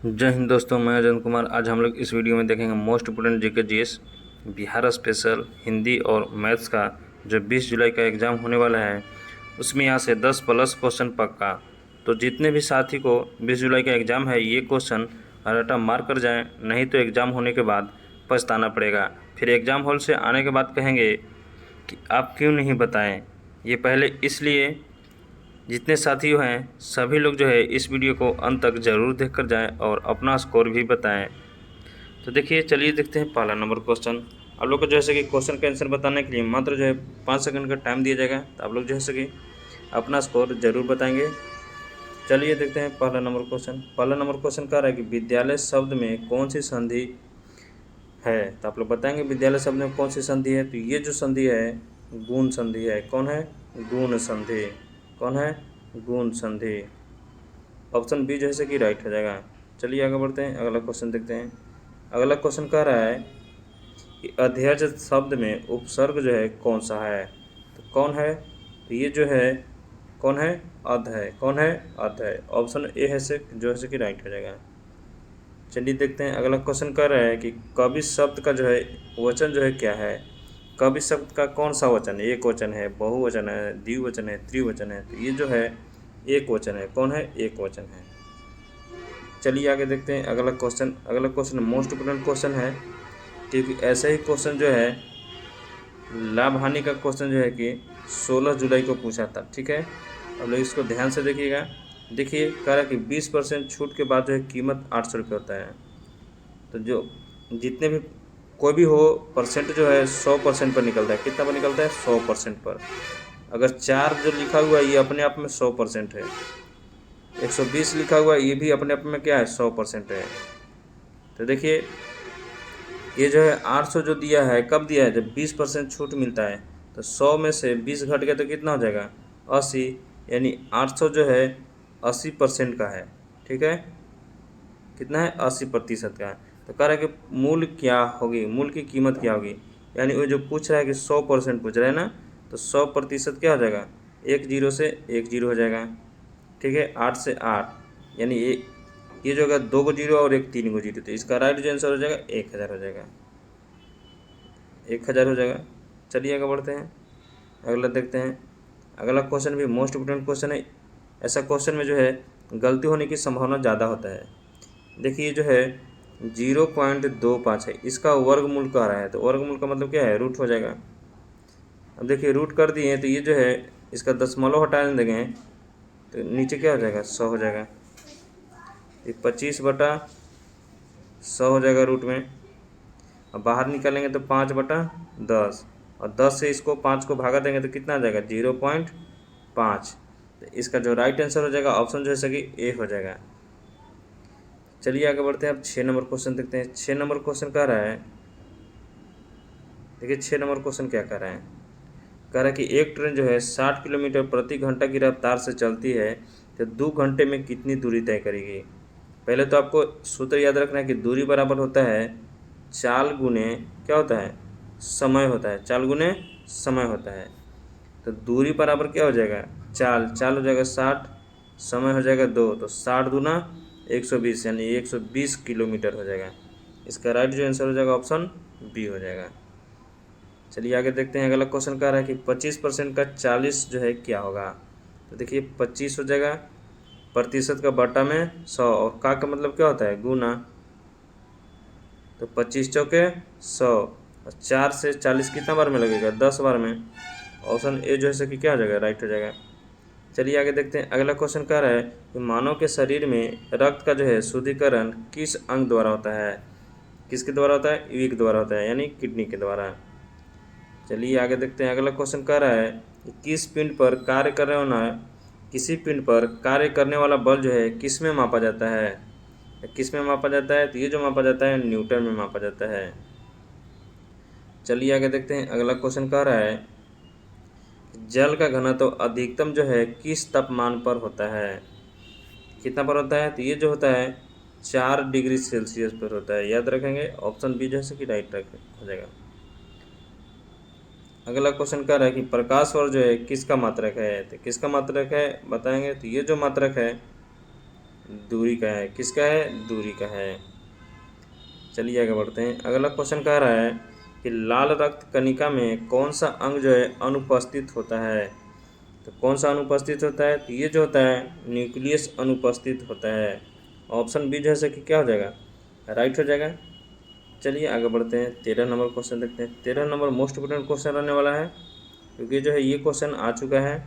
जय हिंद दोस्तों, मैं अजय कुमार। आज हम लोग इस वीडियो में देखेंगे most important GK GS Bihar special Hindi और मैथ्स का जो 20 जुलाई का एग्ज़ाम होने वाला है, उसमें यहाँ से 10 प्लस क्वेश्चन पक्का। तो जितने भी साथी को 20 जुलाई का एग्ज़ाम है, ये क्वेश्चन रटा मार कर जाएँ, नहीं तो एग्ज़ाम होने के बाद पछताना पड़ेगा। फिर एग्ज़ाम हॉल से आने के बाद कहेंगे कि आप क्यों नहीं बताएँ। ये पहले इसलिए जितने साथी हैं सभी लोग जो है इस वीडियो को अंत तक ज़रूर देख कर जाएँ और अपना स्कोर भी बताएं। तो देखिए, चलिए देखते हैं पहला नंबर क्वेश्चन। आप लोग को जो है कि क्वेश्चन का आंसर बताने के लिए मात्र जो है 5 सेकंड का टाइम दिया जाएगा। तो आप लोग जो है कि अपना स्कोर ज़रूर बताएंगे। चलिए देखते हैं पहला नंबर क्वेश्चन। पहला नंबर क्वेश्चन कह रहा है कि विद्यालय शब्द में कौन सी संधि है। तो आप लोग बताएंगे विद्यालय शब्द में कौन सी संधि है। तो ये जो संधि है गुण संधि है। कौन है? गुण संधि। कौन है? गुण संधि। ऑप्शन बी जो है कि राइट हो जाएगा। चलिए आगे बढ़ते हैं, अगला क्वेश्चन देखते हैं। अगला क्वेश्चन कह रहा है कि अध्ययज शब्द में उपसर्ग जो है कौन सा है। तो कौन है? तो ये जो है कौन है? अध है। कौन है? अध है। ऑप्शन ए है से जो है कि राइट हो जाएगा। चलिए देखते हैं, अगला क्वेश्चन कह रहा है कि कवि शब्द का जो है वचन जो है क्या है। कवि शब्द का कौन सा वचन है? एक वचन है, बहुवचन है, द्विवचन है, त्रिवचन है। तो ये जो है एक वचन है। कौन है? एक वचन है। चलिए आगे देखते हैं अगला क्वेश्चन। अगला क्वेश्चन मोस्ट इम्पोर्टेंट क्वेश्चन है, क्योंकि ऐसा ही क्वेश्चन जो है लाभ हानि का क्वेश्चन जो है कि 16 जुलाई को पूछा था। ठीक है, अब लोग इसको ध्यान से देखिएगा। देखिए, कह रहा है कि 20% छूट के बाद जो है कीमत 800 रुपये होता है। तो जो जितने भी कोई भी हो परसेंट जो है 100% पर निकलता है। कितना पर निकलता है? 100% पर। अगर 4 जो लिखा हुआ है ये अपने आप में 100% है। 120 लिखा हुआ है ये भी अपने आप में क्या है? 100% है। तो देखिए, ये जो है 800 जो दिया है, कब दिया है? जब 20% छूट मिलता है। तो 100 में से 20 घट गया तो कितना हो जाएगा? 80। यानी 800 जो है 80% का है। ठीक है, कितना है? 80% का है। तो कह रहा है कि मूल्य क्या होगी, मूल्य की कीमत क्या होगी। यानी वो जो पूछ रहा है कि 100% पूछ रहा है ना, तो 100% क्या हो जाएगा? एक जीरो से एक जीरो हो जाएगा। ठीक है, 8 से 8, यानी ये जो होगा 2 को जीरो और एक 3 को जीरो। तो इसका राइट जो आंसर हो जाएगा 1000 हो जाएगा। 1000 हो जाएगा। चलिए आगे बढ़ते हैं, अगला देखते हैं। अगला क्वेश्चन भी मोस्ट इम्पोर्टेंट क्वेश्चन है। ऐसा क्वेश्चन में जो है गलती होने की संभावना ज़्यादा होता है। देखिए जो है 0.25 है, इसका वर्गमूल कह रहा है। तो वर्गमूल का मतलब क्या है? रूट हो जाएगा। अब देखिए रूट कर दिए तो ये जो है इसका दशमलव हटा देंगे तो नीचे क्या हो जाएगा? 100 हो जाएगा। ये 25/100 हो जाएगा रूट में। अब बाहर निकालेंगे तो 5/10, और 10 से इसको 5 को भागा देंगे तो कितना आ जाएगा? 0.5। तो इसका जो राइट आंसर हो जाएगा ऑप्शन जो है कि ए हो जाएगा। चलिए आगे बढ़ते हैं, अब 6 नंबर क्वेश्चन देखते हैं। 6 नंबर क्वेश्चन कह रहा है, देखिए 6 नंबर क्वेश्चन क्या कह रहा है। कह रहा है कि एक ट्रेन जो है 60 किलोमीटर प्रति घंटा की रफ्तार से चलती है, तो 2 घंटे में कितनी दूरी तय करेगी। पहले तो आपको सूत्र याद रखना है कि दूरी बराबर होता है चाल गुने क्या होता है? समय होता है। चाल गुने समय होता है। तो दूरी बराबर क्या हो जाएगा? चाल। चाल हो जाएगा 60, समय हो जाएगा 2, तो 60 दूना 120, यानी 120 किलोमीटर हो जाएगा। इसका राइट जो आंसर हो जाएगा ऑप्शन बी हो जाएगा। चलिए आगे देखते हैं, अगला क्वेश्चन कह रहा है कि 25% का 40 जो है क्या होगा। तो देखिए 25 हो जाएगा, प्रतिशत का बटा में 100, और का मतलब क्या होता है? गुना। तो 25 चौके 100, और 4 से 40 कितना बार में लगेगा? 10 बार में। ऑप्शन ए जो है कि क्या हो जाएगा? राइट हो जाएगा। चलिए आगे देखते हैं, अगला क्वेश्चन कह रहा है कि मानव के शरीर में रक्त का जो है शुद्धिकरण किस अंग द्वारा होता है। किसके द्वारा होता है? यूरिक द्वारा होता है, यानी किडनी के द्वारा। चलिए आगे देखते हैं, अगला क्वेश्चन कह रहा है कि किस पिंड पर कार्य करने वाला किसी पिंड पर कार्य करने वाला बल जो है किस में मापा जाता है। किस में मापा जाता है? तो ये जो मापा जाता है न्यूटन में मापा जाता है। चलिए आगे देखते हैं, अगला क्वेश्चन कह रहा है जल का घनत्व अधिकतम जो है किस तापमान पर होता है। कितना पर होता है? तो ये जो होता है 4 डिग्री सेल्सियस पर होता है। याद रखेंगे, ऑप्शन बी जो है कि राइट हो जाएगा। अगला क्वेश्चन कह रहा है कि प्रकाश वर्ष जो है किसका मात्रक है। तो किसका मात्रक है बताएंगे। तो ये जो मात्रक है दूरी का है। किसका है? दूरी का है। चलिए आगे बढ़ते हैं। अगला क्वेश्चन कह रहा है कि लाल रक्त कणिका में कौन सा अंग जो है अनुपस्थित होता है। तो कौन सा अनुपस्थित होता है? तो ये जो होता है न्यूक्लियस अनुपस्थित होता है। ऑप्शन बी जो है कि क्या हो जाएगा? राइट हो जाएगा। चलिए आगे बढ़ते हैं। 13 नंबर क्वेश्चन देखते हैं। 13 नंबर मोस्ट इम्पोर्टेंट क्वेश्चन रहने वाला है, क्योंकि जो है ये क्वेश्चन आ चुका है।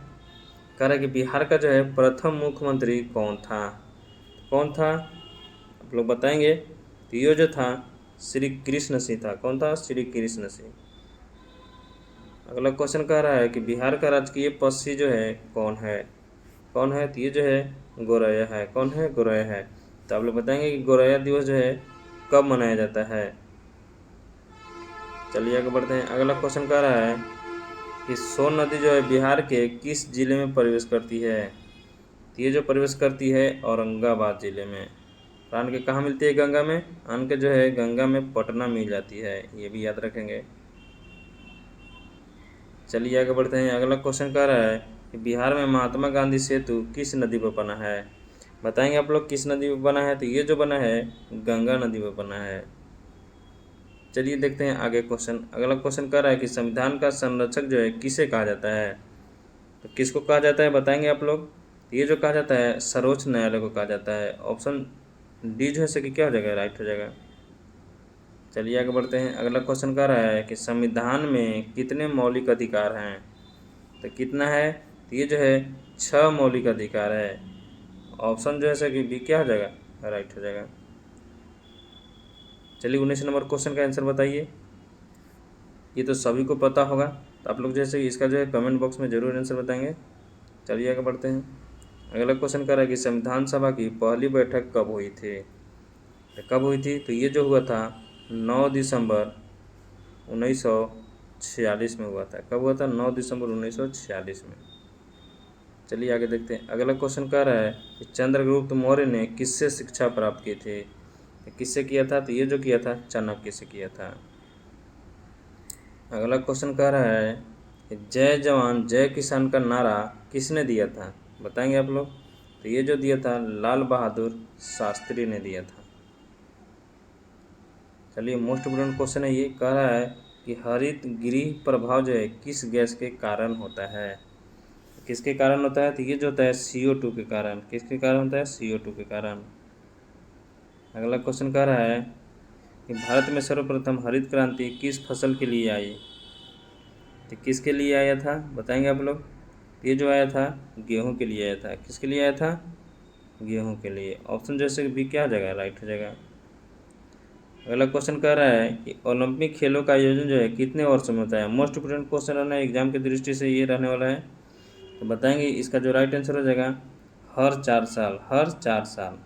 कह रहा है कि बिहार का जो है प्रथम मुख्यमंत्री कौन था? कौन था आप लोग बताएंगे? तो ये जो था श्री कृष्ण सिंह था। कौन था? श्री कृष्ण सिंह। अगला क्वेश्चन कह रहा है कि बिहार का राजकीय पक्षी जो है कौन है? कौन है? तो ये जो है गौरैया है। कौन है? गौरैया है। तो आप लोग बताएंगे कि गौरैया दिवस जो है कब मनाया जाता है? चलिए आगे बढ़ते हैं। अगला क्वेश्चन कह रहा है कि सोन नदी जो है बिहार के किस जिले में प्रवेश करती है? तो ये जो प्रवेश करती है औरंगाबाद जिले में। आन के कहाँ मिलती है? गंगा में। आन के जो है गंगा में पटना मिल जाती है, ये भी याद रखेंगे। चलिए आगे बढ़ते हैं। अगला क्वेश्चन कह रहा है कि बिहार में महात्मा गांधी सेतु किस नदी पर बना है? बताएंगे आप लोग किस नदी पर बना है? तो ये जो बना है गंगा नदी पर बना है। चलिए देखते हैं आगे क्वेश्चन। अगला क्वेश्चन कह रहा है कि संविधान का संरक्षक जो है किसे कहा जाता है? तो किसको कहा जाता है बताएंगे आप लोग? तो ये जो कहा जाता है सर्वोच्च न्यायालय को कहा जाता है। ऑप्शन डी जो है कि क्या हो जाएगा? राइट हो जाएगा। चलिए आगे बढ़ते हैं। अगला क्वेश्चन कह रहा है कि संविधान में कितने मौलिक अधिकार हैं? तो कितना है? तो ये जो है 6 मौलिक अधिकार है। ऑप्शन जो है कि बी क्या हो जाएगा? राइट हो जाएगा। चलिए 19 नंबर क्वेश्चन का आंसर बताइए। ये तो सभी को पता होगा, तो आप लोग जैसे इसका जो है कमेंट बॉक्स में ज़रूर आंसर बताएंगे। चलिए आगे बढ़ते हैं। अगला क्वेश्चन कर रहा है कि संविधान सभा की पहली बैठक कब हुई थी? तो कब हुई थी? तो ये जो हुआ था 9 दिसंबर 1946 में हुआ था। कब हुआ था? 9 दिसंबर 1946 में। चलिए आगे देखते हैं। अगला क्वेश्चन कह रहा है कि चंद्रगुप्त मौर्य ने किससे शिक्षा प्राप्त की थी? किससे किया था? तो ये जो किया था चाणक्य से किया था। अगला क्वेश्चन कह रहा है कि जय जवान जय किसान का नारा किसने दिया था? बताएंगे आप लोग? तो ये जो दिया था लाल बहादुर शास्त्री ने दिया था। चलिए मोस्ट इम्पोर्टेंट क्वेश्चन है, ये कह रहा है कि हरित गृह प्रभाव जो है किस गैस के कारण होता है? किसके कारण होता है? तो ये जो होता है CO2 के कारण। किसके कारण होता है? CO2 के कारण। अगला क्वेश्चन कह रहा है कि भारत में सर्वप्रथम हरित क्रांति किस फसल के लिए आई? तो किसके लिए आया था बताएंगे आप लोग? ये जो आया था गेहूं के लिए आया था। किसके लिए आया था? गेहूं के लिए। ऑप्शन जैसे भी क्या हो जाएगा? राइट हो जाएगा। अगला क्वेश्चन कह रहा है कि ओलंपिक खेलों का आयोजन जो है कितने वर्षों में होता है? मोस्ट इम्पोर्टेंट क्वेश्चन रहना है एग्जाम की दृष्टि से, ये रहने वाला है। तो बताएंगे इसका जो राइट आंसर हो जाएगा हर 4 साल। हर 4 साल।